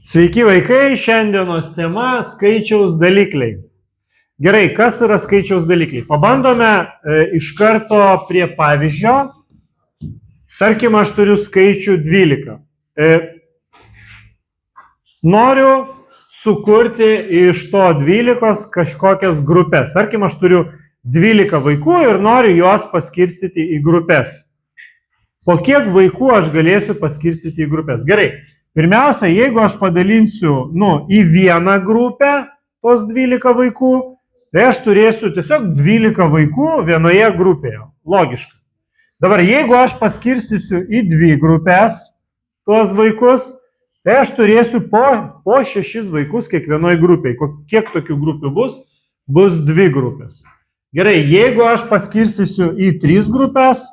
Sveiki vaikai, šiandienos tema - skaičiaus dalikliai. Gerai, kas yra skaičiaus dalikliai? Pabandome iš karto prie pavyzdžio. Tarkim, aš turiu skaičių 12. Noriu sukurti iš to 12 kažkokias grupės. Tarkim, aš turiu 12 vaikų ir noriu juos paskirstyti į grupės. Po kiek vaikų aš galėsiu paskirstyti į grupės? Gerai. Pirmiausia, jeigu aš padalinsiu į vieną grupę tos 12 vaikų, tai aš turėsiu tiesiog 12 vaikų vienoje grupėje. Logiška. Dabar, jeigu aš paskirstysiu į 2 grupės tuos vaikus, tai aš turėsiu po 6 vaikus kiekvienoje grupėje. Kiek tokių grupių bus? Bus 2 grupės. Gerai, jeigu aš paskirstysiu į 3 grupės,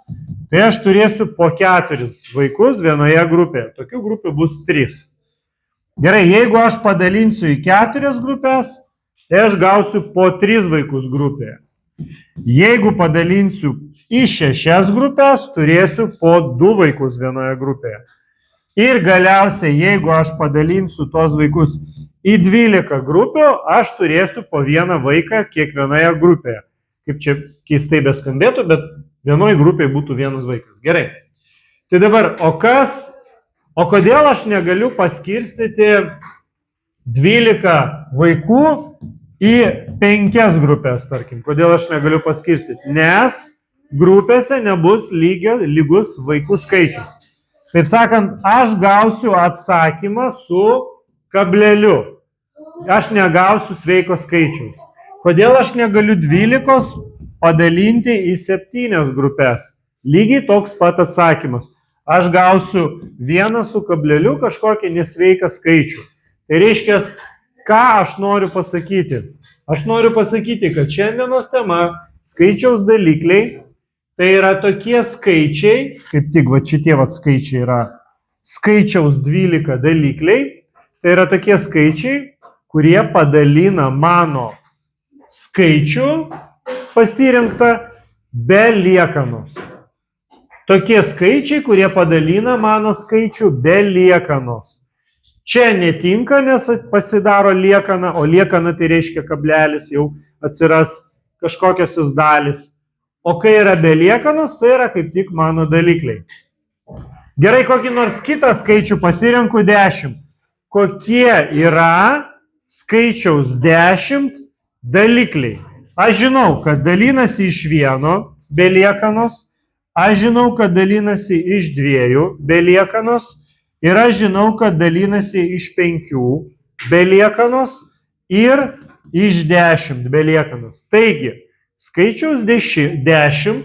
tai aš turėsiu po 4 vaikus vienoje grupėje. Tokių grupių bus 3. Gerai, jeigu aš padalinsiu į 4 grupės, tai aš gausiu po 3 vaikus grupėje. Jeigu padalinsiu į 6 grupės, turėsiu po 2 vaikus vienoje grupėje. Ir galiausiai, jeigu aš padalinsiu tos vaikus į 12 grupių, aš turėsiu po 1 vaiką kiekvienoje grupėje. Kaip čia keistai beskambėtų, bet vienoje grupėje būtų 1 vaikas. Gerai. Tai dabar, o kodėl aš negaliu paskirstyti 12 vaikų į 5 grupės, tarkim? Kodėl aš negaliu paskirstyti? Nes grupėse nebus lygus vaikų skaičius. Taip sakant, aš gausiu atsakymą su kableliu. Aš negausiu sveiko skaičiaus. Kodėl aš negaliu 12 padalinti į 7 grupės? Lygiai toks pat atsakymas. Aš gausiu 1 su kableliu kažkokį nesveiką skaičių. Tai reiškia, ką aš noriu pasakyti? Aš noriu pasakyti, kad šiandienos tema skaičiaus dalikliai, tai yra tokie skaičiai, kaip tik šitie skaičiai yra skaičiaus 12 dalikliai, tai yra tokie skaičiai, kurie padalina mano skaičių pasirinktą be liekanos. Tokie skaičiai, kurie padalina mano skaičių be liekanos. Čia netinka, nes pasidaro liekana, o liekana tai reiškia kablelis, jau atsiras kažkokios dalis. O kai yra be liekanos, tai yra kaip tik mano dalikliai. Gerai, kokį nors kitą skaičių pasirenku 10. Kokie yra skaičiaus 10 dalikliai? Aš žinau, kad dalinasi iš 1 be liekanos, aš žinau, kad dalinasi iš 2 be liekanos ir aš žinau, kad dalinasi iš 5 be liekanos ir iš 10 be liekanos. Taigi, skaičiaus 10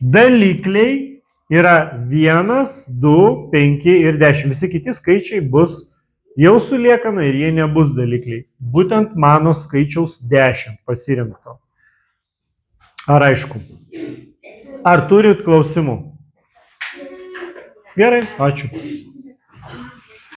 dalikliai yra 1, 2, 5 ir 10. Visi kiti skaičiai bus jau su liekana ir jie nebus dalikliai. Būtent mano skaičiaus 10 pasirinkto. Ar aišku? Ar turit klausimų? Gerai, ačiū.